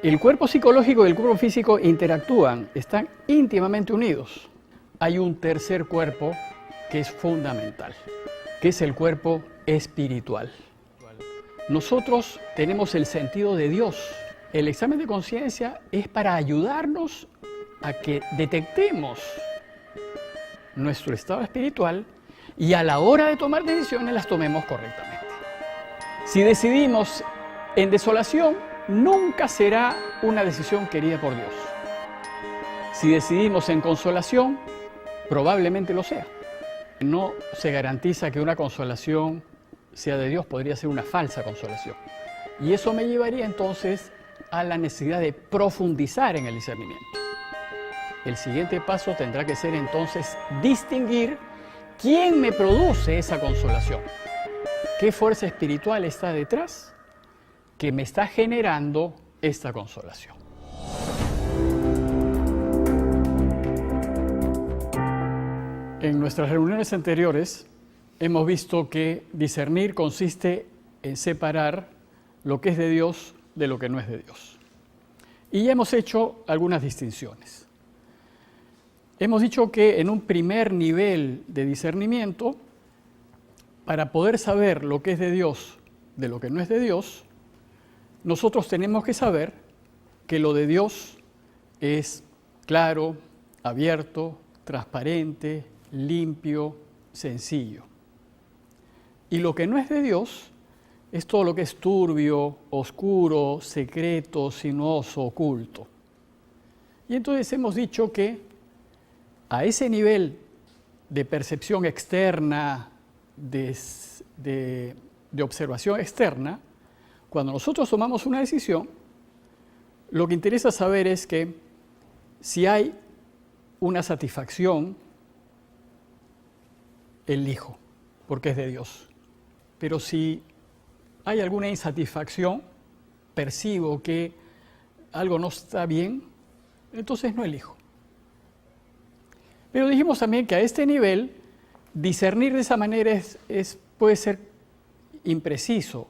El cuerpo psicológico y el cuerpo físico interactúan, están íntimamente unidos. Hay un tercer cuerpo que es fundamental, que es el cuerpo espiritual. Nosotros tenemos el sentido de Dios. El examen de conciencia es para ayudarnos a que detectemos nuestro estado espiritual y a la hora de tomar decisiones las tomemos correctamente. Si decidimos en desolación, nunca será una decisión querida por Dios. Si decidimos en consolación, probablemente lo sea. No se garantiza que una consolación sea de Dios, podría ser una falsa consolación. Y eso me llevaría entonces a la necesidad de profundizar en el discernimiento. El siguiente paso tendrá que ser entonces distinguir quién me produce esa consolación. ¿Qué fuerza espiritual está detrás que me está generando esta consolación? En nuestras reuniones anteriores hemos visto que discernir consiste en separar lo que es de Dios de lo que no es de Dios. Y ya hemos hecho algunas distinciones. Hemos dicho que en un primer nivel de discernimiento, para poder saber lo que es de Dios de lo que no es de Dios, nosotros tenemos que saber que lo de Dios es claro, abierto, transparente, limpio, sencillo. Y lo que no es de Dios es todo lo que es turbio, oscuro, secreto, sinuoso, oculto. Y entonces hemos dicho que a ese nivel de percepción externa, de observación externa, cuando nosotros tomamos una decisión, lo que interesa saber es que si hay una satisfacción, elijo, porque es de Dios. Pero si hay alguna insatisfacción, percibo que algo no está bien, entonces no elijo. Pero dijimos también que a este nivel, discernir de esa manera puede ser impreciso,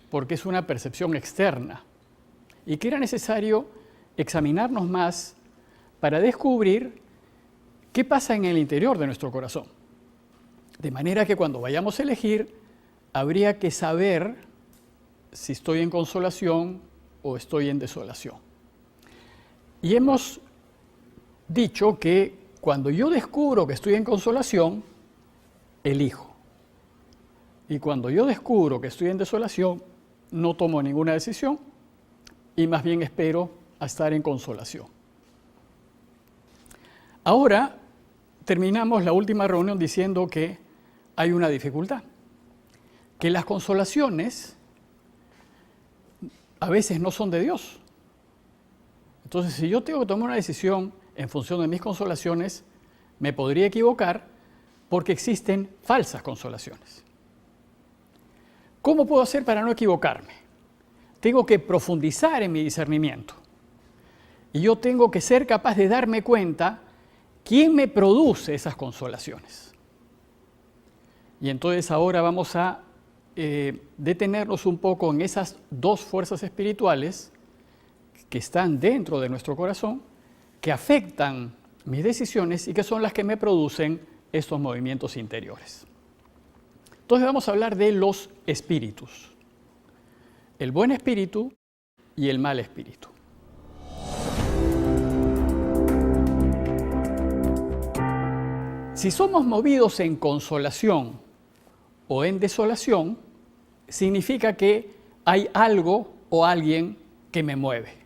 porque es una percepción externa, y que era necesario examinarnos más para descubrir qué pasa en el interior de nuestro corazón. De manera que cuando vayamos a elegir, habría que saber si estoy en consolación o estoy en desolación. Y hemos dicho que cuando yo descubro que estoy en consolación, elijo. Y cuando yo descubro que estoy en desolación, no tomo ninguna decisión y más bien espero a estar en consolación. Ahora terminamos la última reunión diciendo que hay una dificultad, que las consolaciones a veces no son de Dios. Entonces, si yo tengo que tomar una decisión en función de mis consolaciones, me podría equivocar porque existen falsas consolaciones. ¿Cómo puedo hacer para no equivocarme? Tengo que profundizar en mi discernimiento. Y yo tengo que ser capaz de darme cuenta quién me produce esas consolaciones. Y entonces ahora vamos a detenernos un poco en esas dos fuerzas espirituales que están dentro de nuestro corazón, que afectan mis decisiones y que son las que me producen estos movimientos interiores. Entonces vamos a hablar de los espíritus, el buen espíritu y el mal espíritu. Si somos movidos en consolación o en desolación, significa que hay algo o alguien que me mueve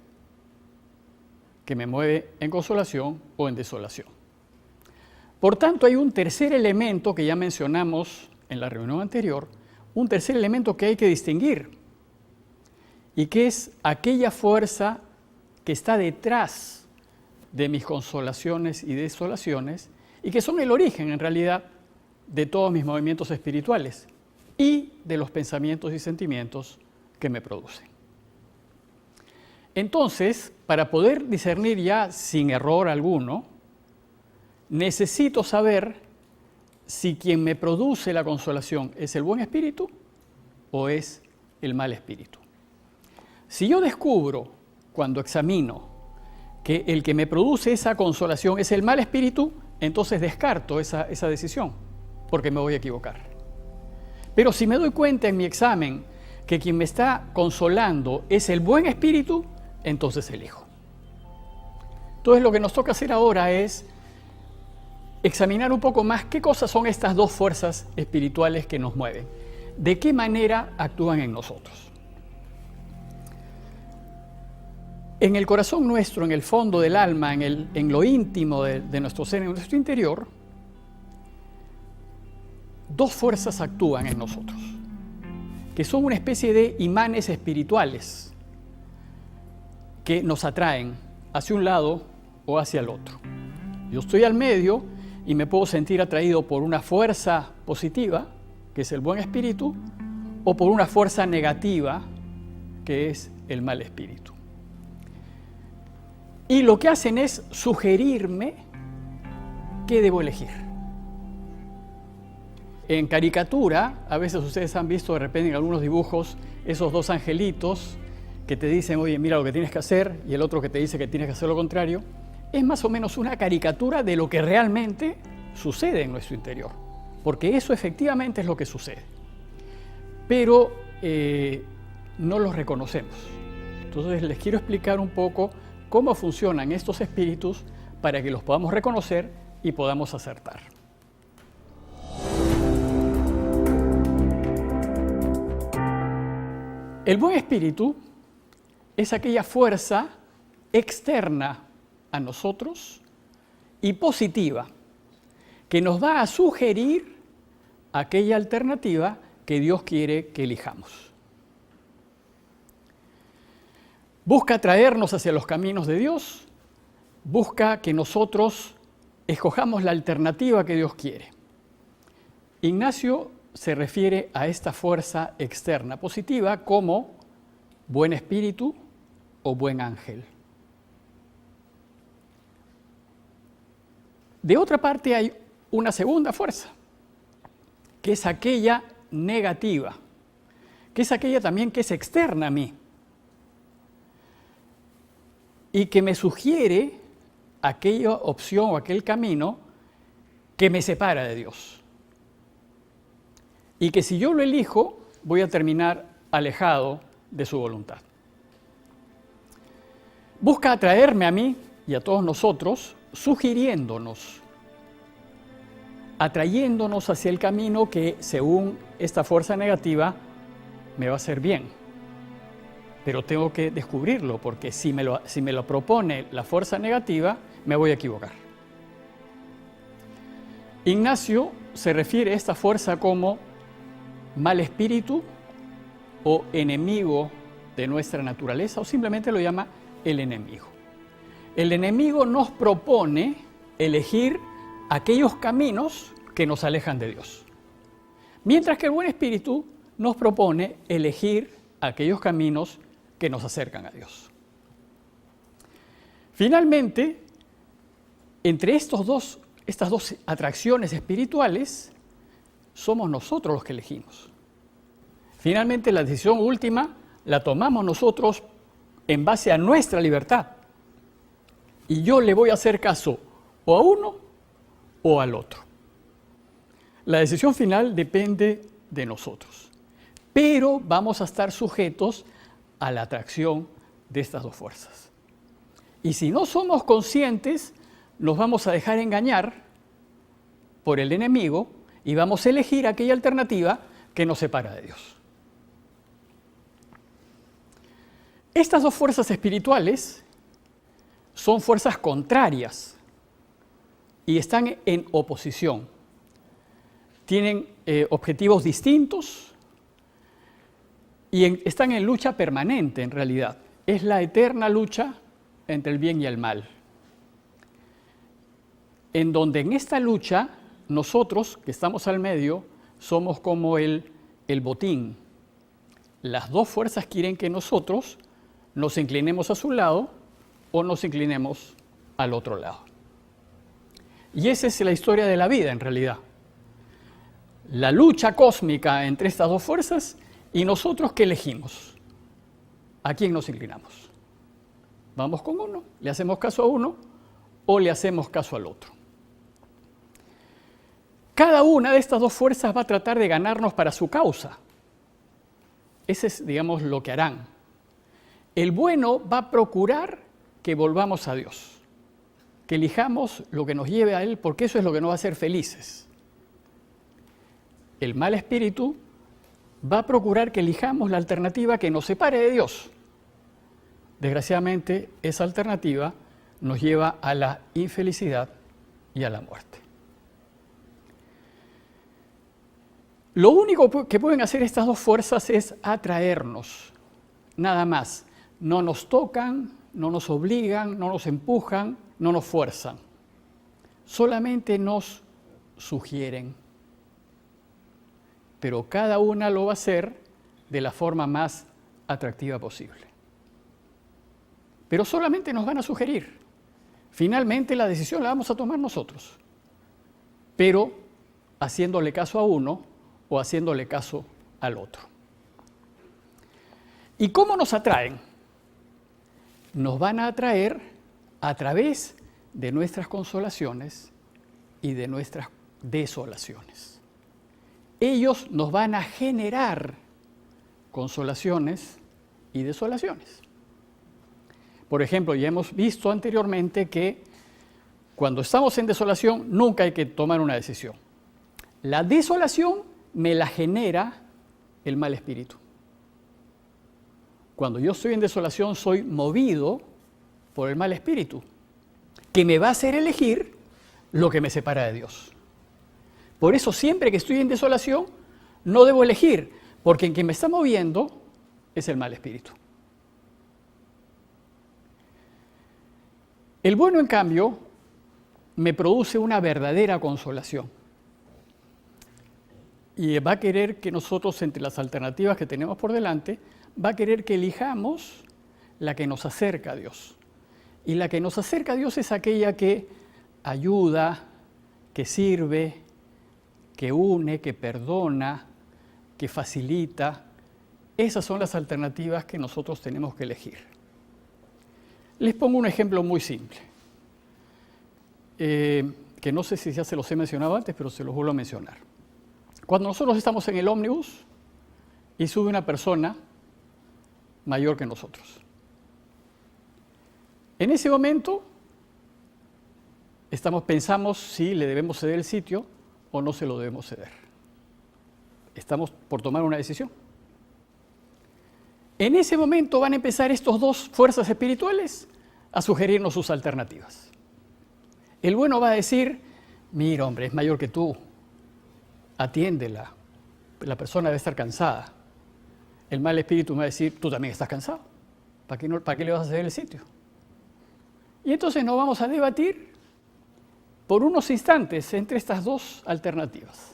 en consolación o en desolación. Por tanto, hay un tercer elemento que ya mencionamos en la reunión anterior, un tercer elemento que hay que distinguir, y que es aquella fuerza que está detrás de mis consolaciones y desolaciones, y que son el origen, en realidad, de todos mis movimientos espirituales y de los pensamientos y sentimientos que me producen. Entonces, para poder discernir ya sin error alguno, necesito saber si quien me produce la consolación es el buen espíritu o es el mal espíritu. Si yo descubro cuando examino que el que me produce esa consolación es el mal espíritu, entonces descarto esa decisión, porque me voy a equivocar. Pero si me doy cuenta en mi examen que quien me está consolando es el buen espíritu, entonces elijo. Entonces lo que nos toca hacer ahora es examinar un poco más qué cosas son estas dos fuerzas espirituales que nos mueven, de qué manera actúan en nosotros. En el corazón nuestro, en el fondo del alma, en lo íntimo de nuestro ser, en nuestro interior, dos fuerzas actúan en nosotros, que son una especie de imanes espirituales que nos atraen hacia un lado o hacia el otro. Yo estoy al medio y me puedo sentir atraído por una fuerza positiva, que es el buen espíritu, o por una fuerza negativa, que es el mal espíritu. Y lo que hacen es sugerirme qué debo elegir. En caricatura, a veces ustedes han visto de repente en algunos dibujos esos dos angelitos que te dicen, oye, mira lo que tienes que hacer, y el otro que te dice que tienes que hacer lo contrario. Es más o menos una caricatura de lo que realmente sucede en nuestro interior, porque eso efectivamente es lo que sucede. Pero no los reconocemos. Entonces les quiero explicar un poco cómo funcionan estos espíritus para que los podamos reconocer y podamos acertar. El buen espíritu es aquella fuerza externa a nosotros y positiva que nos va a sugerir aquella alternativa que Dios quiere que elijamos. Busca atraernos hacia los caminos de Dios, busca que nosotros escojamos la alternativa que Dios quiere. Ignacio se refiere a esta fuerza externa positiva como buen espíritu o buen ángel. De otra parte hay una segunda fuerza, que es aquella negativa, que es aquella también que es externa a mí y que me sugiere aquella opción o aquel camino que me separa de Dios. Y que si yo lo elijo, voy a terminar alejado de su voluntad. Busca atraerme a mí y a todos nosotros, sugiriéndonos, atrayéndonos hacia el camino que, según esta fuerza negativa, me va a hacer bien. Pero tengo que descubrirlo, porque si me lo propone la fuerza negativa, me voy a equivocar. Ignacio se refiere a esta fuerza como mal espíritu o enemigo de nuestra naturaleza, o simplemente lo llama el enemigo. El enemigo nos propone elegir aquellos caminos que nos alejan de Dios, mientras que el buen espíritu nos propone elegir aquellos caminos que nos acercan a Dios. Finalmente, entre estas dos atracciones espirituales, somos nosotros los que elegimos. Finalmente, la decisión última la tomamos nosotros en base a nuestra libertad. Y yo le voy a hacer caso o a uno o al otro. La decisión final depende de nosotros, pero vamos a estar sujetos a la atracción de estas dos fuerzas. Y si no somos conscientes, nos vamos a dejar engañar por el enemigo y vamos a elegir aquella alternativa que nos separa de Dios. Estas dos fuerzas espirituales son fuerzas contrarias y están en oposición. Tienen objetivos distintos y están en lucha permanente, en realidad. Es la eterna lucha entre el bien y el mal. En donde en esta lucha, nosotros, que estamos al medio, somos como el botín. Las dos fuerzas quieren que nosotros nos inclinemos a su lado o nos inclinemos al otro lado. Y esa es la historia de la vida, en realidad. La lucha cósmica entre estas dos fuerzas y nosotros, ¿qué elegimos? ¿A quién nos inclinamos? vamos con uno, le hacemos caso a uno o le hacemos caso al otro. Cada una de estas dos fuerzas va a tratar de ganarnos para su causa. Ese es, digamos, lo que harán. El bueno va a procurar que volvamos a Dios, que elijamos lo que nos lleve a Él, porque eso es lo que nos va a hacer felices. El mal espíritu va a procurar que elijamos la alternativa que nos separe de Dios. Desgraciadamente, esa alternativa nos lleva a la infelicidad y a la muerte. Lo único que pueden hacer estas dos fuerzas es atraernos, nada más. No nos tocan, no nos obligan, no nos empujan, no nos fuerzan. Solamente nos sugieren. Pero cada una lo va a hacer de la forma más atractiva posible. Pero solamente nos van a sugerir. Finalmente la decisión la vamos a tomar nosotros, pero haciéndole caso a uno o haciéndole caso al otro. ¿Y cómo nos atraen? Nos van a atraer a través de nuestras consolaciones y de nuestras desolaciones. Ellos nos van a generar consolaciones y desolaciones. Por ejemplo, ya hemos visto anteriormente que cuando estamos en desolación nunca hay que tomar una decisión. La desolación me la genera el mal espíritu. Cuando yo estoy en desolación soy movido por el mal espíritu, que me va a hacer elegir lo que me separa de Dios. Por eso siempre que estoy en desolación no debo elegir, porque en quien me está moviendo es el mal espíritu. El bueno, en cambio, me produce una verdadera consolación. Y va a querer que nosotros, entre las alternativas que tenemos por delante, va a querer que elijamos la que nos acerca a Dios. Y la que nos acerca a Dios es aquella que ayuda, que sirve, que une, que perdona, que facilita. Esas son las alternativas que nosotros tenemos que elegir. Les pongo un ejemplo muy simple, que no sé si ya se los he mencionado antes, pero se los vuelvo a mencionar. Cuando nosotros estamos en el ómnibus y sube una persona mayor que nosotros. En ese momento pensamos si le debemos ceder el sitio o no se lo debemos ceder. Estamos por tomar una decisión. En ese momento van a empezar estas dos fuerzas espirituales a sugerirnos sus alternativas. El bueno va a decir, mira hombre, es mayor que tú, atiéndela, la persona debe estar cansada. El mal espíritu me va a decir, tú también estás cansado, ¿para qué le vas a ceder el sitio? Y entonces nos vamos a debatir por unos instantes entre estas dos alternativas.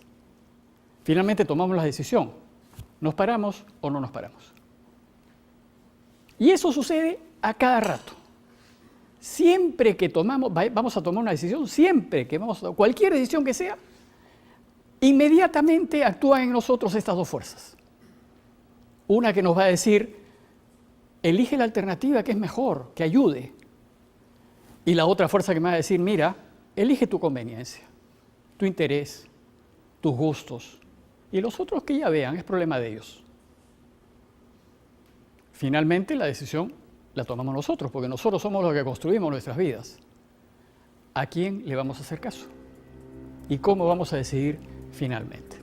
Finalmente tomamos la decisión, ¿nos paramos o no nos paramos? Y eso sucede a cada rato. Siempre que vamos a tomar una decisión, cualquier decisión que sea, inmediatamente actúan en nosotros estas dos fuerzas. Una que nos va a decir, elige la alternativa que es mejor, que ayude. Y la otra fuerza que me va a decir, mira, elige tu conveniencia, tu interés, tus gustos. Y los otros que ya vean, es problema de ellos. Finalmente, la decisión la tomamos nosotros, porque nosotros somos los que construimos nuestras vidas. ¿A quién le vamos a hacer caso? ¿Y cómo vamos a decidir finalmente?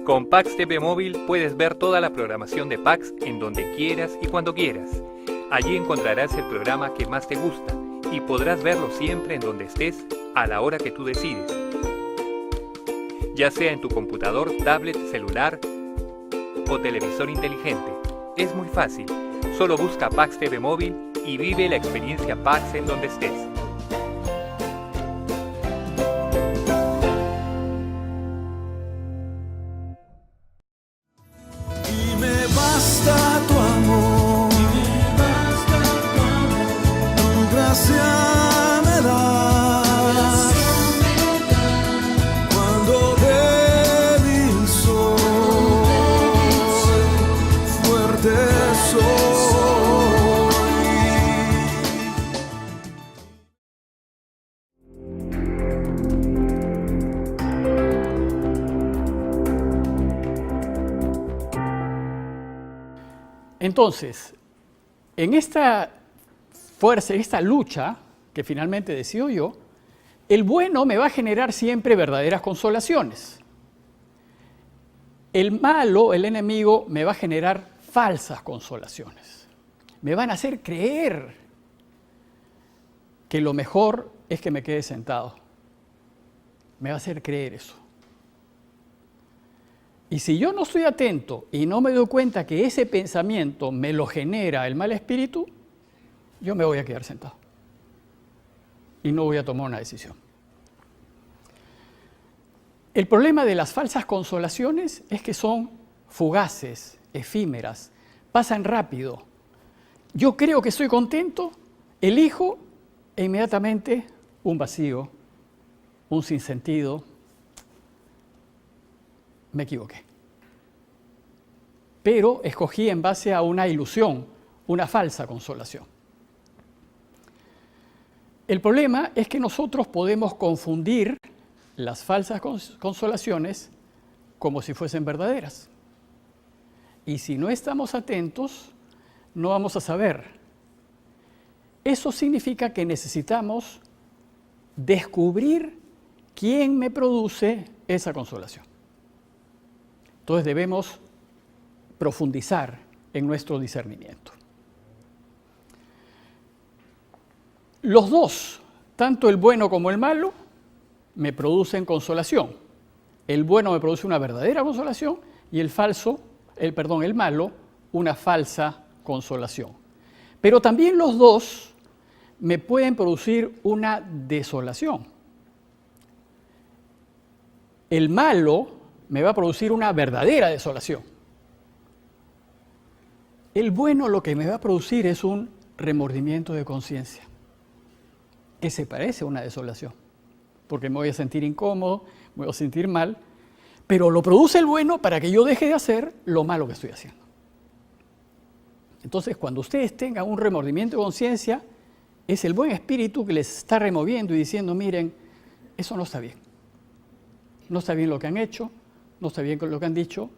Con Pax TV Móvil puedes ver toda la programación de Pax en donde quieras y cuando quieras. Allí encontrarás el programa que más te gusta y podrás verlo siempre en donde estés, a la hora que tú decides. Ya sea en tu computador, tablet, celular o televisor inteligente. Es muy fácil. Solo busca Pax TV Móvil y vive la experiencia Pax en donde estés. Y me basta tu amor, tu gracia me das, cuando débil soy, fuerte soy. Entonces, en esta fuerza, en esta lucha que finalmente decido yo, el bueno me va a generar siempre verdaderas consolaciones. El malo, el enemigo, me va a generar falsas consolaciones. Me van a hacer creer que lo mejor es que me quede sentado. Me va a hacer creer eso. Y si yo no estoy atento y no me doy cuenta que ese pensamiento me lo genera el mal espíritu, yo me voy a quedar sentado y no voy a tomar una decisión. El problema de las falsas consolaciones es que son fugaces, efímeras, pasan rápido. Yo creo que estoy contento, elijo e inmediatamente un vacío, un sinsentido. Me equivoqué. Pero escogí en base a una ilusión, una falsa consolación. El problema es que nosotros podemos confundir las falsas consolaciones como si fuesen verdaderas. Y si no estamos atentos, no vamos a saber. Eso significa que necesitamos descubrir quién me produce esa consolación. Entonces debemos profundizar en nuestro discernimiento. Los dos, tanto el bueno como el malo, me producen consolación. El bueno me produce una verdadera consolación y el malo, una falsa consolación. Pero también los dos me pueden producir una desolación. El malo me va a producir una verdadera desolación. El bueno lo que me va a producir es un remordimiento de conciencia, que se parece a una desolación, porque me voy a sentir incómodo, me voy a sentir mal, pero lo produce el bueno para que yo deje de hacer lo malo que estoy haciendo. Entonces, cuando ustedes tengan un remordimiento de conciencia, es el buen espíritu que les está removiendo y diciendo, miren, eso no está bien. No está bien lo que han hecho, no está bien lo que han dicho,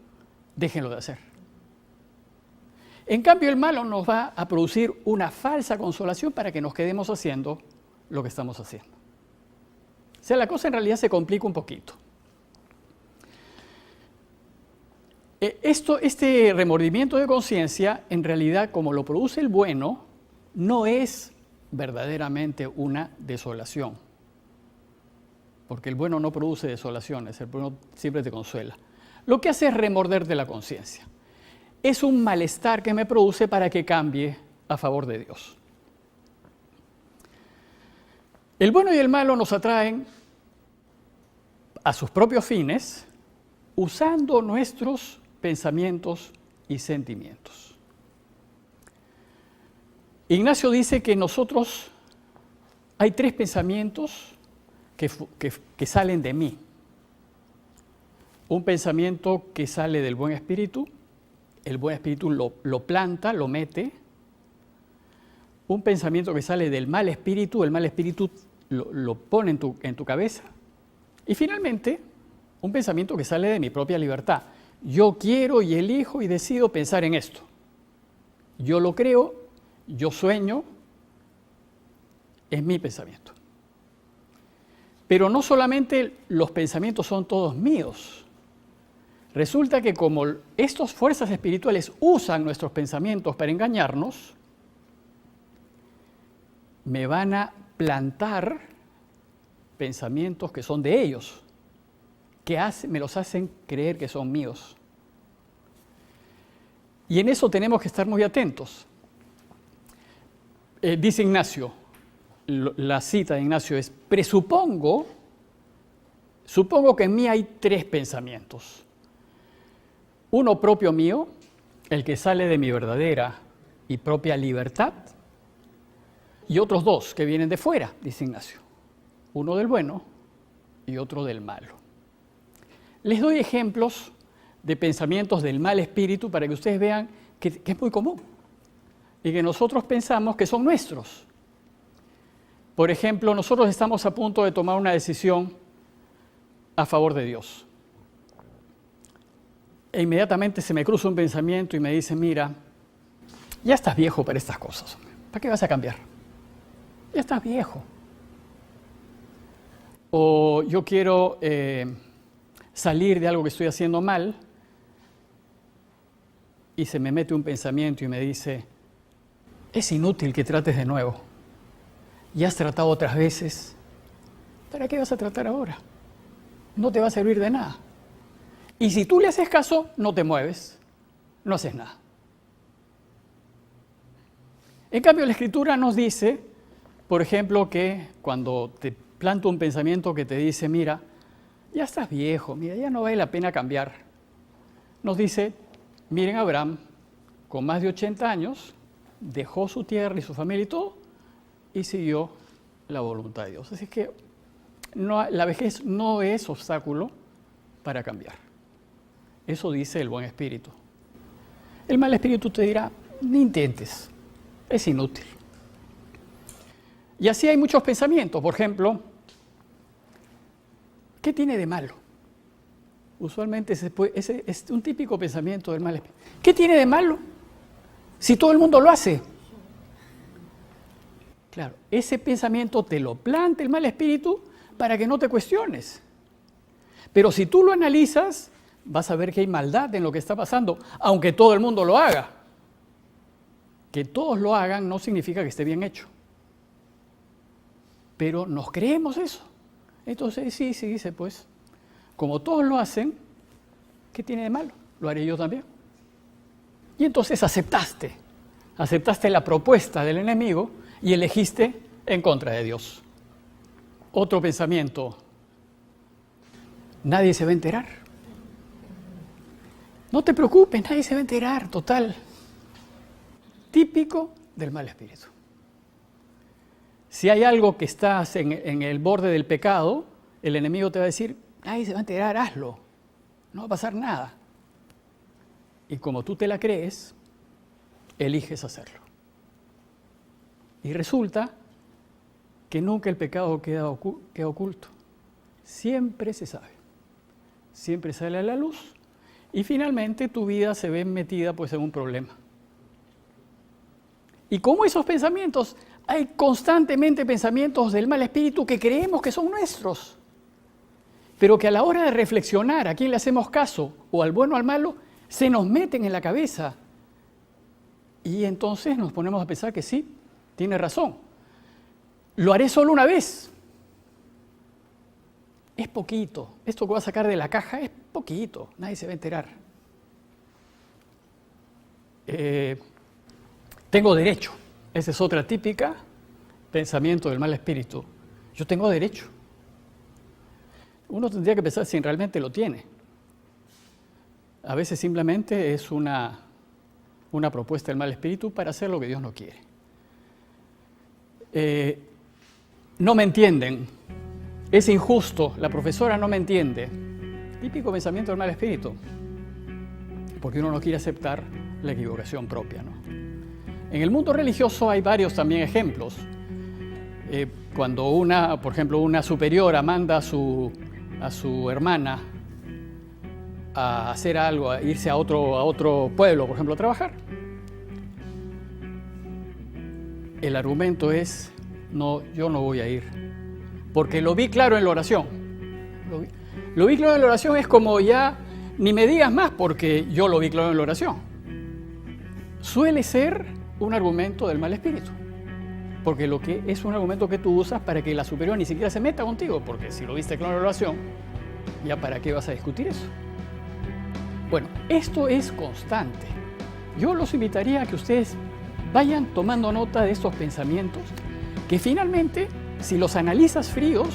déjenlo de hacer. En cambio, el malo nos va a producir una falsa consolación para que nos quedemos haciendo lo que estamos haciendo. O sea, la cosa en realidad se complica un poquito. Este remordimiento de conciencia, en realidad, como lo produce el bueno, no es verdaderamente una desolación. Porque el bueno no produce desolaciones, el bueno siempre te consuela. Lo que hace es remorderte la conciencia. Es un malestar que me produce para que cambie a favor de Dios. El bueno y el malo nos atraen a sus propios fines usando nuestros pensamientos y sentimientos. Ignacio dice que nosotros hay tres pensamientos que salen de mí. Un pensamiento que sale del buen espíritu, el buen espíritu lo planta, lo mete. Un pensamiento que sale del mal espíritu, el mal espíritu lo pone en tu cabeza. Y finalmente, un pensamiento que sale de mi propia libertad. Yo quiero y elijo y decido pensar en esto. Yo lo creo, yo sueño, es mi pensamiento. Pero no solamente los pensamientos son todos míos, Resulta que como estas fuerzas espirituales usan nuestros pensamientos para engañarnos, me van a plantar pensamientos que son de ellos, que me los hacen creer que son míos. Y en eso tenemos que estar muy atentos. Dice Ignacio, la cita de Ignacio es: supongo que en mí hay 3 pensamientos. Uno propio mío, el que sale de mi verdadera y propia libertad, y otros 2 que vienen de fuera, dice Ignacio. Uno del bueno y otro del malo. Les doy ejemplos de pensamientos del mal espíritu para que ustedes vean que es muy común y que nosotros pensamos que son nuestros. Por ejemplo, nosotros estamos a punto de tomar una decisión a favor de Dios. E inmediatamente se me cruza un pensamiento y me dice: mira, ya estás viejo para estas cosas. ¿Para qué vas a cambiar? Ya estás viejo. O yo quiero salir de algo que estoy haciendo mal, y se me mete un pensamiento y me dice: es inútil que trates de nuevo. Ya has tratado otras veces. ¿Para qué vas a tratar ahora? No te va a servir de nada. Y si tú le haces caso, no te mueves, no haces nada. En cambio, la Escritura nos dice, por ejemplo, que cuando te planta un pensamiento que te dice: mira, ya estás viejo, mira, ya no vale la pena cambiar. Nos dice: miren, Abraham, con más de 80 años, dejó su tierra y su familia y todo, y siguió la voluntad de Dios. Así que la vejez no es obstáculo para cambiar. Eso dice el buen espíritu. El mal espíritu te dirá: ni intentes, es inútil. Y así hay muchos pensamientos. Por ejemplo, ¿qué tiene de malo? Usualmente ese es un típico pensamiento del mal espíritu. ¿Qué tiene de malo si todo el mundo lo hace? Claro, ese pensamiento te lo planta el mal espíritu para que no te cuestiones. Pero si tú lo analizas, vas a ver que hay maldad en lo que está pasando, aunque todo el mundo lo haga. Que todos lo hagan no significa que esté bien hecho. Pero nos creemos eso. Entonces sí, dice, pues, como todos lo hacen, ¿qué tiene de malo? Lo haré yo también. Y entonces aceptaste la propuesta del enemigo y elegiste en contra de Dios. Otro pensamiento: nadie se va a enterar. No te preocupes, nadie se va a enterar, total. Típico del mal espíritu. Si hay algo que estás en el borde del pecado, el enemigo te va a decir: nadie se va a enterar, hazlo, no va a pasar nada. Y como tú te la crees, eliges hacerlo. Y resulta que nunca el pecado queda oculto. Siempre se sabe. Siempre sale a la luz. Y finalmente tu vida se ve metida pues en un problema. Y como esos pensamientos, hay constantemente pensamientos del mal espíritu que creemos que son nuestros, pero que a la hora de reflexionar a quién le hacemos caso, o al bueno o al malo, se nos meten en la cabeza. Y entonces nos ponemos a pensar que sí, tiene razón. Lo haré solo una vez. Es poquito. Esto que voy a sacar de la caja es poquito. Nadie se va a enterar. Tengo derecho. Esa es otra típica pensamiento del mal espíritu. Yo tengo derecho. Uno tendría que pensar si realmente lo tiene. A veces simplemente es una propuesta del mal espíritu para hacer lo que Dios no quiere. No me entienden. Es injusto. La profesora no me entiende. Típico pensamiento del mal espíritu. Porque uno no quiere aceptar la equivocación propia, ¿no? En el mundo religioso hay varios también ejemplos. Cuando por ejemplo, una superiora manda a su hermana a hacer algo, a irse a otro pueblo, por ejemplo, a trabajar. El argumento es: no, yo no voy a ir, porque lo vi claro en la oración. Lo vi claro en la oración es como ya Ni me digas más porque yo lo vi claro en la oración. Suele ser un argumento del mal espíritu. Porque lo que es un argumento que tú usas para que la superior ni siquiera se meta contigo, porque si lo viste claro en la oración, ¿ya para qué vas a discutir eso? Bueno, esto es constante. Yo los invitaría a que ustedes vayan tomando nota de estos pensamientos que finalmente, si los analizas fríos,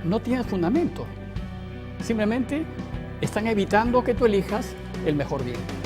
no tienen fundamento. Simplemente están evitando que tú elijas el mejor bien.